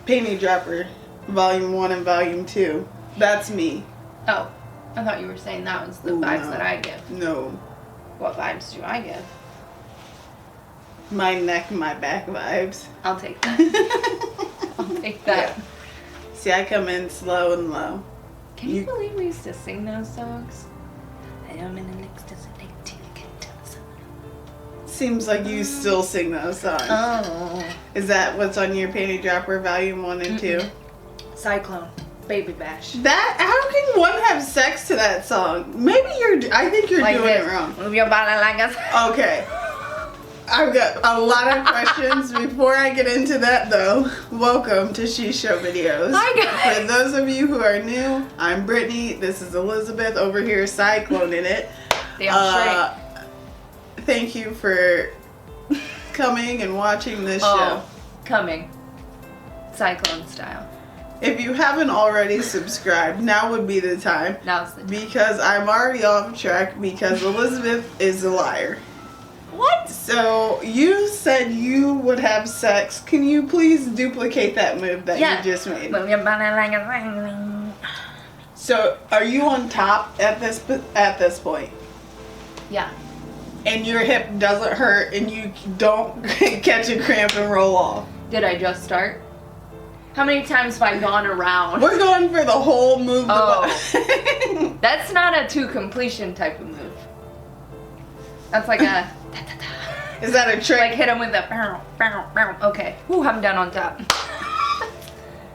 Panty Dropper, Volume 1 and Volume 2. That's me. Oh, I thought you were saying that was the vibes that I give. No. What vibes do I give? My neck, my back vibes. I'll take that. I'll take that. Yeah. See, I come in slow and low. Can you believe we used to sing those songs? I am in an ecstasy. Seems like you still sing those songs. Oh. Is that what's on your Panty Dropper Volume 1 and 2? Cyclone. Baby Bash. That, how can one have sex to that song? Maybe I think you're like doing this. it wrong. Move your body like us. Okay. I've got a lot of questions. Before I get into that though, welcome to She Show Videos. Hi guys. For those of you who are new, I'm Brittany. This is Elizabeth. Over here, Cyclone in it. Damn straight. Thank you for coming and watching this show. Coming. Cyclone style. If you haven't already subscribed, now would be the time. Now's the time. Because I'm already off track because Elizabeth is a liar. What? So, you said you would have sex. Can you please duplicate that move that you just made? Move your body like a ring. So, are you on top at this point? Yeah. And your hip doesn't hurt and you don't catch a cramp and roll off? Did I just start? How many times have I gone around? We're going for the whole move. Oh. That's not a to completion type of move. That's like a... Is that a trick? Like hit him with a... Okay. Ooh, I'm down on top.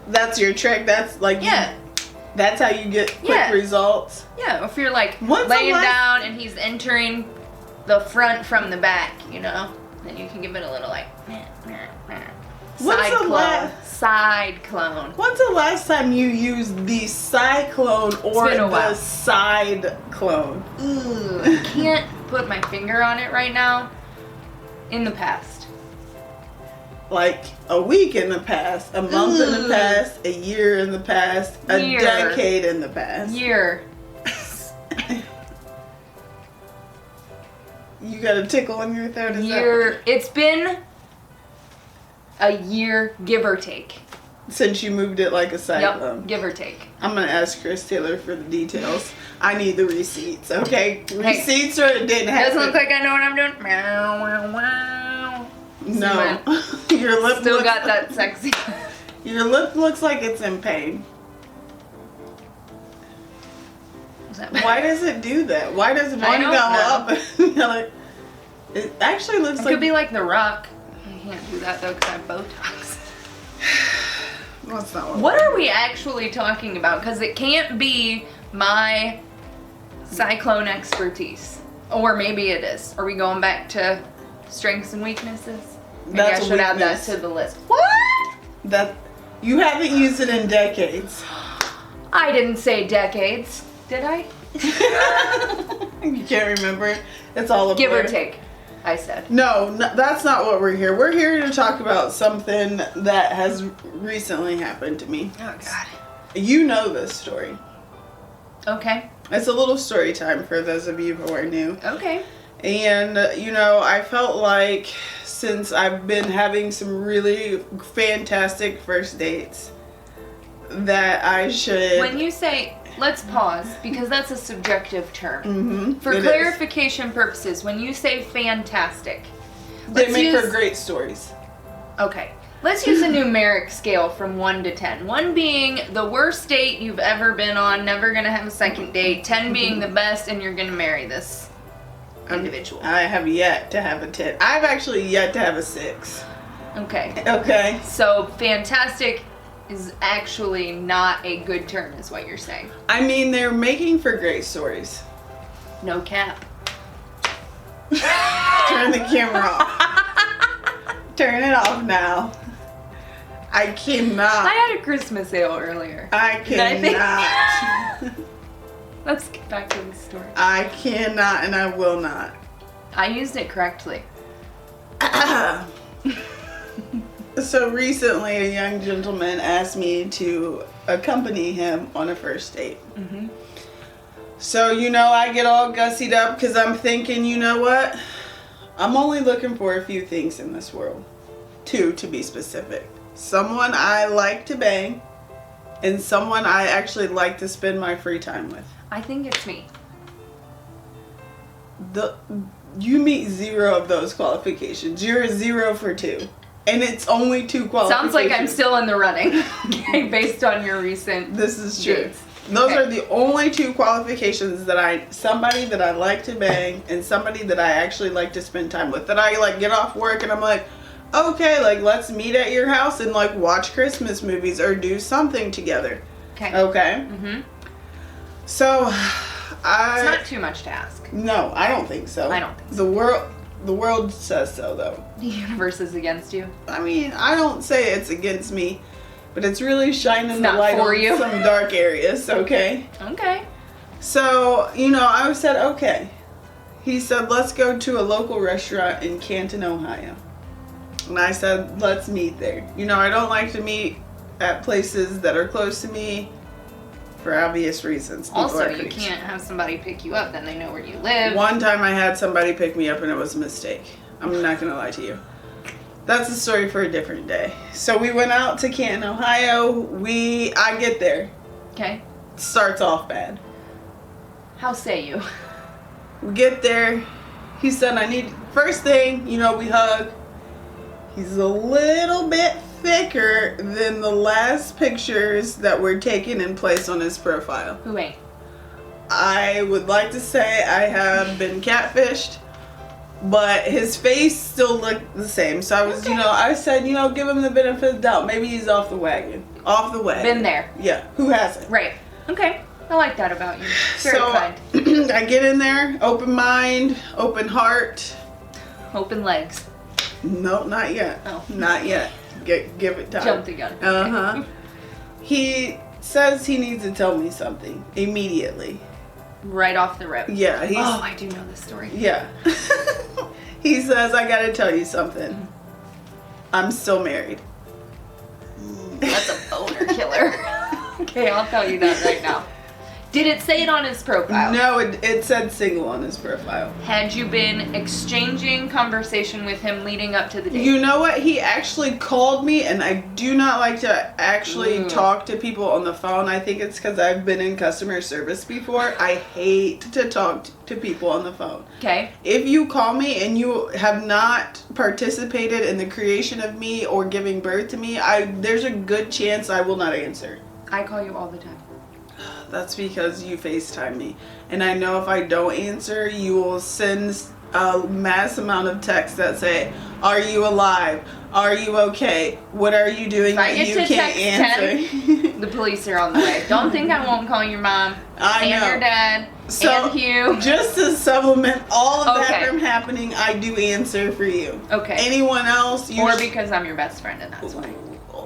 That's your trick? That's like... Yeah. That's how you get quick results? Yeah, if you're like laying down and he's entering the front from the back, you know? Then you can give it a little like... Side clone. When's the last time you used the cyclone or the side clone? Ooh, I can't put my finger on it right now. In the past. Like a week in the past, a month in the past, a year in the past, a decade in the past. Year. You got a tickle in your throat? Year. It's been a year, give or take. Since you moved it like a cyclone. Yep, give or take. I'm going to ask Chris Taylor for the details. I need the receipts, okay? Receipts or it didn't happen. Doesn't look like I know what I'm doing. Meow, wow, wow. No. Your lip still got that sexy. Your lip looks like it's in pain. Why does it do that? Why does one go up? It actually looks like... It could be like The Rock. I can't do that though because I have Botox. That's not what are we actually talking about? Because it can't be my cyclone expertise. Or maybe it is. Are we going back to strengths and weaknesses? Maybe I should add that to the list. What? That you haven't used it in decades. I didn't say decades. Did I? You can't remember. It's all a give blur. or take. I said. No, that's not what we're here. We're here to talk about something that has recently happened to me. Oh, God. You know this story. Okay. It's a little story time for those of you who are new. Okay. And, you know, I felt like since I've been having some really fantastic first dates that I should... When you say... Let's pause, because that's a subjective term. Mm-hmm, for clarification purposes, when you say fantastic... They make for great stories. Okay. Let's use a numeric scale from 1 to 10. 1 being the worst date you've ever been on, never gonna have a second date. 10 being the best, and you're gonna marry this individual. I have yet to have a 10. I've actually yet to have a 6. Okay. Okay. So, fantastic is actually not a good term, is what you're saying. I mean, they're making for great stories. No cap. Turn the camera off. Turn it off now. I cannot. I had a Christmas sale earlier. I cannot. Let's get back to the story. I cannot and I will not. I used it correctly. So recently a young gentleman asked me to accompany him on a first date. Mm-hmm. So, you know, I get all gussied up because I'm thinking, you know what? I'm only looking for a few things in this world. 2 to be specific. someone I like to bang, and someone I actually like to spend my free time with. I think it's me. You meet 0 of those qualifications. You're 0 for 2. And it's only 2 qualifications. Sounds like I'm still in the running. Okay, based on your recent This is true. dates. Those are the only 2 qualifications that somebody that I like to bang and somebody that I actually like to spend time with. That I like get off work and I'm like, okay, like let's meet at your house and like watch Christmas movies or do something together. Okay. Okay? Mm-hmm. So, It's not too much to ask. No, I don't think so. I don't think so. The world says so, though. The universe is against you. I mean, I don't say it's against me, but it's really shining the light for on you. some dark areas, okay? Okay. So, I said, okay. He said, let's go to a local restaurant in Canton, Ohio. And I said, let's meet there. I don't like to meet at places that are close to me for obvious reasons. People Also, are you creeps. can't have somebody pick you up, then they know where you live. One time I had somebody pick me up and it was a mistake. I'm not gonna lie to you. That's a story for a different day. So we went out to Canton, Ohio. I get there. Okay. Starts off bad. How say you? We get there. He said, first thing, we hug. He's a little bit thicker than the last pictures that were taken and placed on his profile. Who ain't? I would like to say I have been catfished, but his face still looked the same. So I was, I said, give him the benefit of the doubt. Maybe he's off the wagon. Off the wagon. Been there. Yeah. Who hasn't? Right. Okay. I like that about you. Very kind. I get in there, open mind, open heart. Open legs. No, not yet. Oh. Not yet. Give it time. Jump the gun. Uh-huh. He says he needs to tell me something immediately. Right off the rip. Yeah. Oh, I do know this story. Yeah. He says, I gotta tell you something. I'm still married. That's a boner killer. Okay, I'll tell you that right now. Did it say it on his profile? No, it said single on his profile. Had you been exchanging conversation with him leading up to the date? You know what? He actually called me, and I do not like to actually talk to people on the phone. I think it's because I've been in customer service before. I hate to talk to people on the phone. Okay. If you call me and you have not participated in the creation of me or giving birth to me, there's a good chance I will not answer. I call you all the time. That's because you FaceTime me. And I know if I don't answer, you will send a mass amount of texts that say, are you alive? Are you okay? What are you doing that you can't answer? The police are on the way. Don't think I won't call your mom and your dad and Hugh. Just to supplement all of that from happening, I do answer for you. Okay. Anyone else? Or because I'm your best friend and that's why.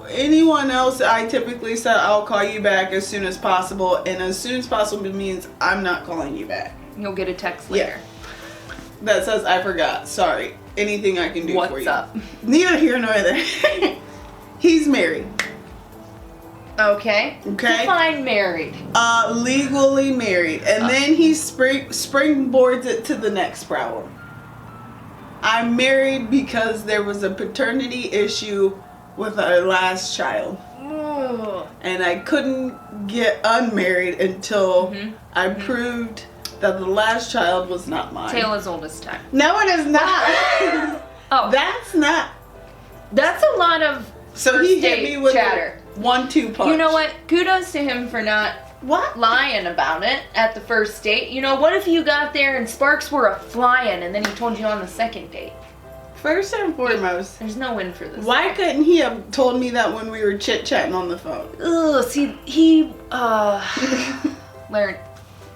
Anyone else, I typically said I'll call you back as soon as possible, and as soon as possible means I'm not calling you back. You'll get a text later. Yeah. That says I forgot. Sorry. Anything I can do for you. What's up? Neither here nor there. He's married. Okay. Okay. Define married. Legally married, and then he springboards it to the next problem. I'm married because there was a paternity issue with our last child. Ooh. And I couldn't get unmarried until I proved that the last child was not mine. Tale as old as time. No, it is not. Oh. That's not. That's a lot of So he hit me with chatter. a 1-2 punch. You know what? Kudos to him for not lying about it at the first date. What if you got there and sparks were flying and then he told you on the second date? First and foremost, there's no win for this. Why couldn't he have told me that when we were chit-chatting on the phone? Ugh, see, he, probably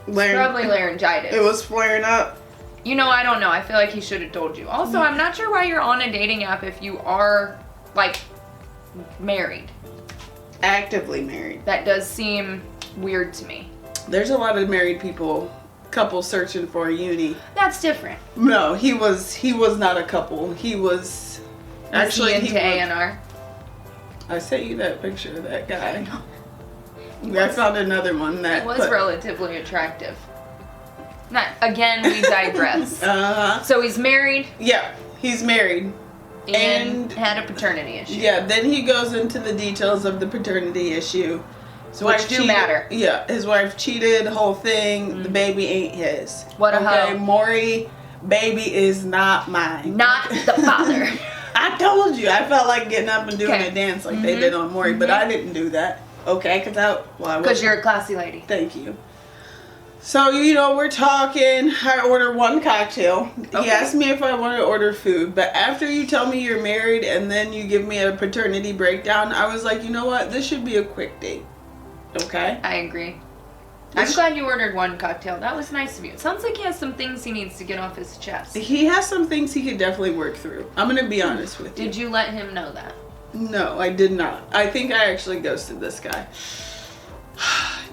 laryngitis. It was flaring up. I don't know. I feel like he should have told you. Also, I'm not sure why you're on a dating app if you are, married. Actively married. That does seem weird to me. There's a lot of married couples searching for a uni. That's different. No, he was not a couple. He was actually into A&R. I sent you that picture of that guy. I found another one that was relatively attractive. Again, we digress. Uh-huh. So he's married? Yeah, he's married. and had a paternity issue. Yeah, then he goes into the details of the paternity issue. His Which do matter. Yeah, his wife cheated, whole thing. The baby ain't his. What a hoe. Maury, baby is not mine. Not the father. I told you, I felt like getting up and doing a dance like they did on Maury, but I didn't do that. Okay, because you're a classy lady. Thank you. So, we're talking. I order one cocktail. Okay. He asked me if I want to order food, but after you tell me you're married and then you give me a paternity breakdown, I was like, you know what? This should be a quick date. Okay? I agree. I'm glad you ordered one cocktail. That was nice of you. It sounds like he has some things he needs to get off his chest. He has some things he could definitely work through. I'm going to be honest with you. Did you let him know that? No, I did not. I think I actually ghosted this guy.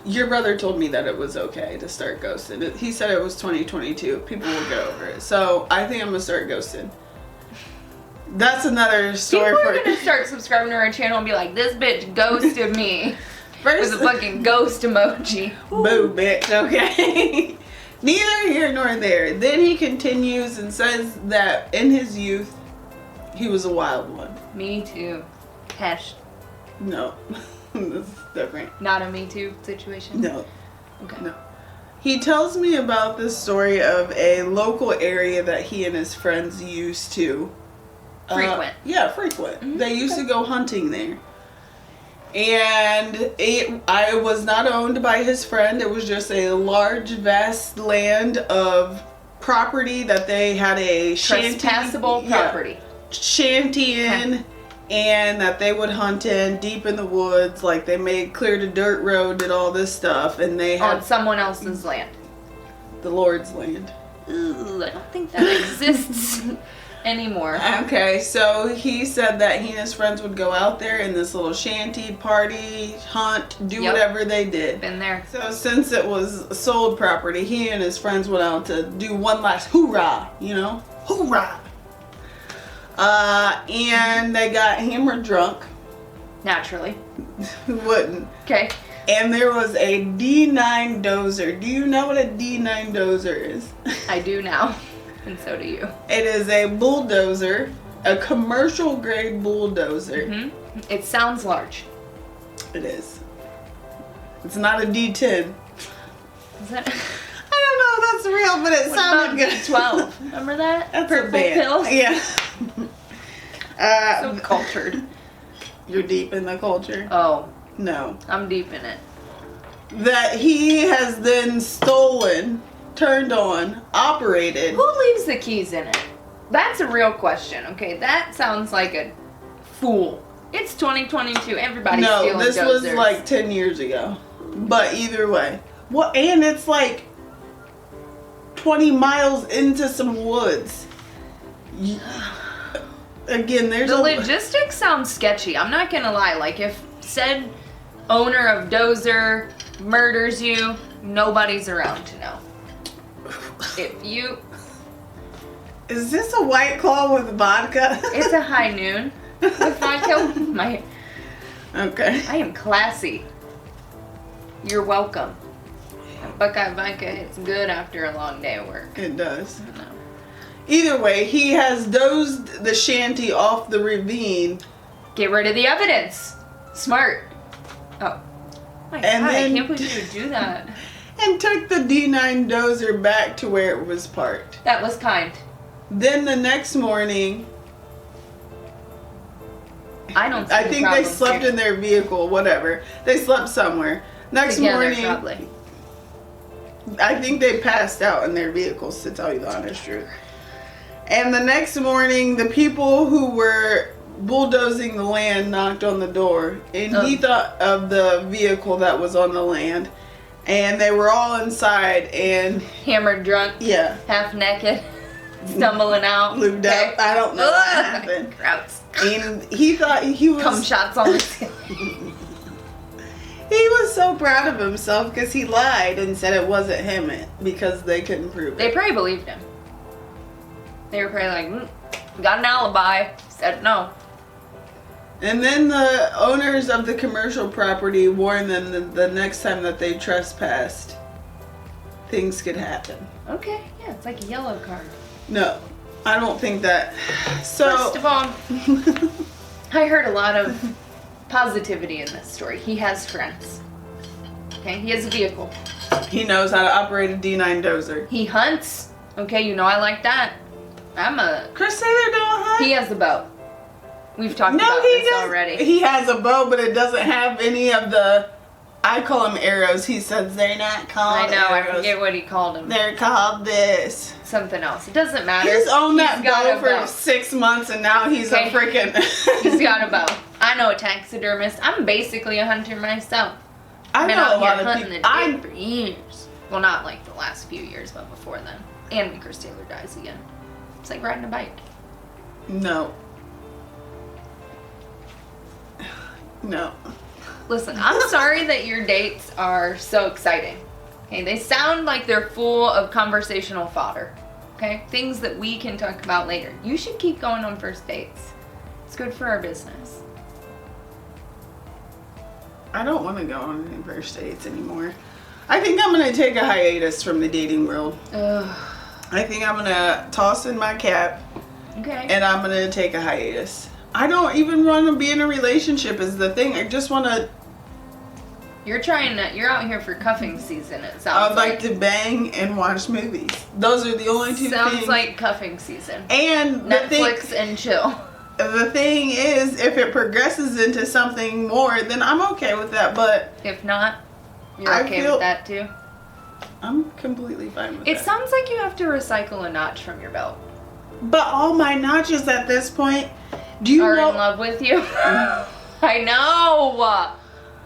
Your brother told me that it was okay to start ghosting. He said it was 2022. People will get over it. So I think I'm going to start ghosting. That's another story. People are going to start subscribing to our channel and be like, this bitch ghosted me. With a fucking ghost emoji. Boo, bitch, okay? Neither here nor there. Then he continues and says that in his youth, he was a wild one. Me too. Hash. No. This is different. Not a Me Too situation? No. Okay. No. He tells me about this story of a local area that he and his friends used to. Frequent. Frequent. Mm-hmm. They used to go hunting there. And I was not owned by his friend. It was just a large, vast land of property that they had a shanty. Trespassable property. Shanty in, and that they would hunt in deep in the woods. Like they cleared a dirt road, did all this stuff, and they had on someone else's land. The Lord's land. Ooh, I don't think that exists anymore. Okay, so he said that he and his friends would go out there in this little shanty, party, hunt, do whatever they did. Been there. So since it was sold property, he and his friends went out to do one last hoorah, hoorah. And they got hammered drunk. Naturally. Who wouldn't? Okay. And there was a D9 dozer. Do you know what a D9 dozer is? I do now. And so do you. It is a bulldozer, a commercial grade bulldozer. Mm-hmm. It sounds large. It is. It's not a D10. Is that? I don't know if that's real, but it sounded good. D12. Remember that? That's Purple a band. pills? Yeah. So cultured. You're deep in the culture? Oh. No. I'm deep in it. That he has then stolen, turned on, operated. Who leaves the keys in it? That's a real question. Okay, that sounds like a fool. It's 2022. Everybody's stealing dozers. No, this was like 10 years ago. But either way. Well, and it's like 20 miles into some woods. Again, there's the logistics sound sketchy. I'm not gonna lie. Like if said owner of dozer murders you, nobody's around to know. If you... Is this a White Claw with vodka? It's a high noon with vodka. Okay. I am classy. You're welcome. Buckeye vodka hits good after a long day of work. It does. I know. Either way, he has dozed the shanty off the ravine. Get rid of the evidence. Smart. Oh. My God, I can't believe you would do that. And took the D9 dozer back to where it was parked. That was kind. Then the next morning, I think they slept in their vehicle, whatever. They slept somewhere. Next morning, probably. I think they passed out in their vehicles, to tell you the honest truth. And the next morning, the people who were bulldozing the land knocked on the door, and he thought of the vehicle that was on the land, and they were all inside and hammered drunk, half naked, stumbling out, lubed up. I don't know what happened. Gross. And he thought he was cum shots on the ceiling. He was so proud of himself because he lied and said it wasn't him because they couldn't prove it. They probably believed him. They were probably like, got an alibi. Said no. And then the owners of the commercial property warned them that the next time that they trespassed, things could happen. Okay, yeah, it's like a yellow card. No. I don't think that. So First of all, I heard a lot of positivity in this story. He has friends. Okay, he has a vehicle. he knows how to operate a D9 dozer. He hunts. Okay, you know I like that. Chris Taylor don't hunt. He has a boat. We've talked about this already. He has a bow, but it doesn't have any of the. I call them arrows. He says they're not called. I know. Arrows. I forget what he called them. They're called this. Something else. It doesn't matter. He's owned that got bow a for bow. 6 months, and now he's a freaking. He's got a bow. I know a taxidermist. I'm basically a hunter myself. I Been know out a lot here of hunting people. the deer for years. Well, not like the last few years, but before then. And when Chris Taylor dies again. It's like riding a bike. No. No. Listen, I'm sorry that your dates are so exciting. Okay, they sound like they're full of conversational fodder. Okay, things that we can talk about later. You should keep going on first dates. It's good for our business. I don't want to go on any first dates anymore. I think I'm going to take a hiatus from the dating world. Ugh. I think I'm going to toss in my cap. Okay. And I'm going to take a hiatus. I don't even want to be in a relationship is the thing. I just want to. You're out here for cuffing season, it sounds I would like to bang and watch movies. Those are the only two things. Sounds like cuffing season. And Netflix and chill. The thing is, if it progresses into something more, then I'm okay with that. But if not, you're okay with that too? I'm completely fine with that. It sounds like you have to recycle a notch from your belt. But all my notches at this point, do you are know? In love with you? I know.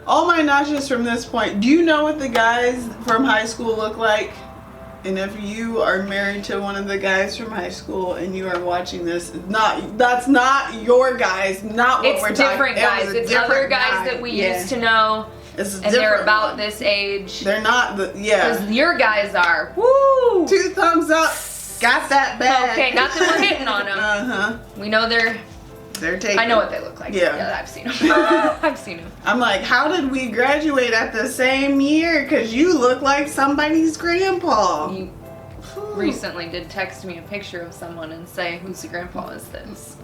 All my notches from this point. Do you know what the guys from high school look like? And if you are married to one of the guys from high school and you are watching this, that's not your guys, not what we're talking about. It's different guys. It's other guys that we used to know. And they're about this age. They're not Because your guys are. Woo! 2 thumbs up. Got that back. Okay, not that we're hitting on them. Uh-huh. We know they're taken. I know what they look like. Yeah, I've seen them. I've seen them. I'm like, how did we graduate at the same year? Because you look like somebody's grandpa. You recently did text me a picture of someone and say, whose grandpa is this?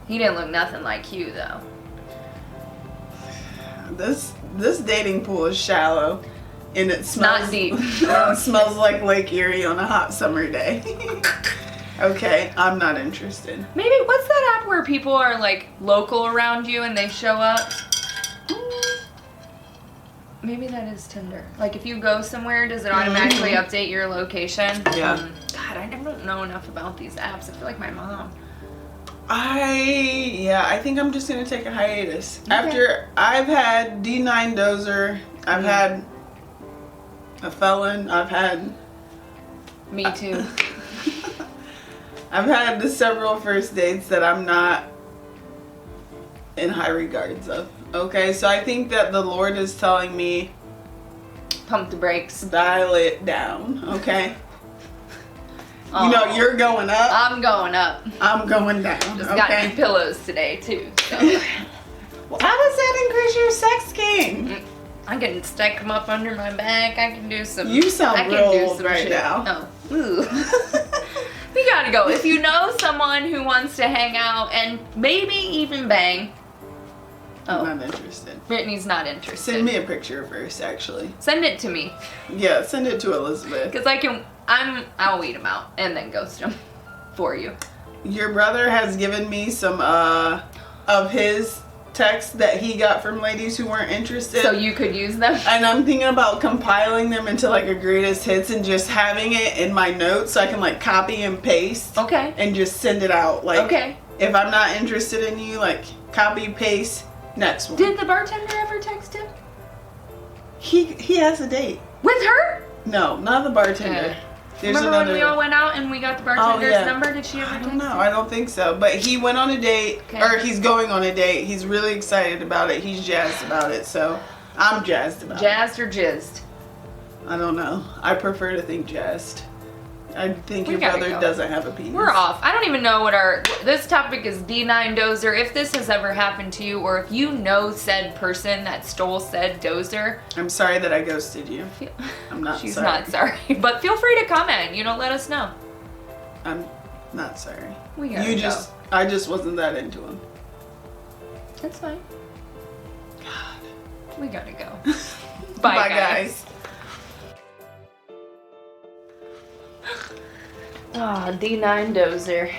He didn't look nothing like you, though. This dating pool is shallow. And it smells not deep. It smells like Lake Erie on a hot summer day. Okay, I'm not interested. Maybe, what's that app where people are like local around you and they show up? Maybe that is Tinder. Like if you go somewhere, does it automatically update your location? Yeah. God, I don't know enough about these apps. I feel like my mom. I think I'm just gonna take a hiatus. Okay. After I've had D9 dozer, I've had a felon, I've had... Me too. I've had several first dates that I'm not in high regards of. Okay, so I think that the Lord is telling me, pump the brakes. Dial it down, okay? You know, you're going up. I'm going up. I'm going down. Just got new pillows today too. So. Well, how does that increase your sex game? I can stack them up under my back. I can do some. You sound real old right now. Oh, ooh. We gotta go. If you know someone who wants to hang out and maybe even bang. I'm not interested. Brittany's not interested. Send me a picture first, actually. Send it to me. Yeah, send it to Elizabeth. Because I'll weed them out and then ghost them for you. Your brother has given me some of his texts that he got from ladies who weren't interested. So you could use them? And I'm thinking about compiling them into like a greatest hits and just having it in my notes so I can like copy and paste. Okay. And just send it out. Like, okay. If I'm not interested in you, like copy, paste, next one. Did the bartender ever text him? He has a date. With her? No, not the bartender. Remember when we all went out and we got the bartender's number? Did she ever text him? No, I don't think so. But he went on a date, or he's going on a date. He's really excited about it. He's jazzed about it. So I'm jazzed about it. Jazzed or jizzed? I don't know. I prefer to think jazzed. I think your brother doesn't have a penis. We're off. I don't even know this topic is D9 dozer. If this has ever happened to you, or if you know said person that stole said dozer. I'm sorry that I ghosted you. I'm not She's sorry. not sorry. But feel free to comment. Let us know. Not sorry. We gotta You go. just, I just wasn't that into him. That's fine. God. We gotta go. Bye, guys. Ah, D9 dozer.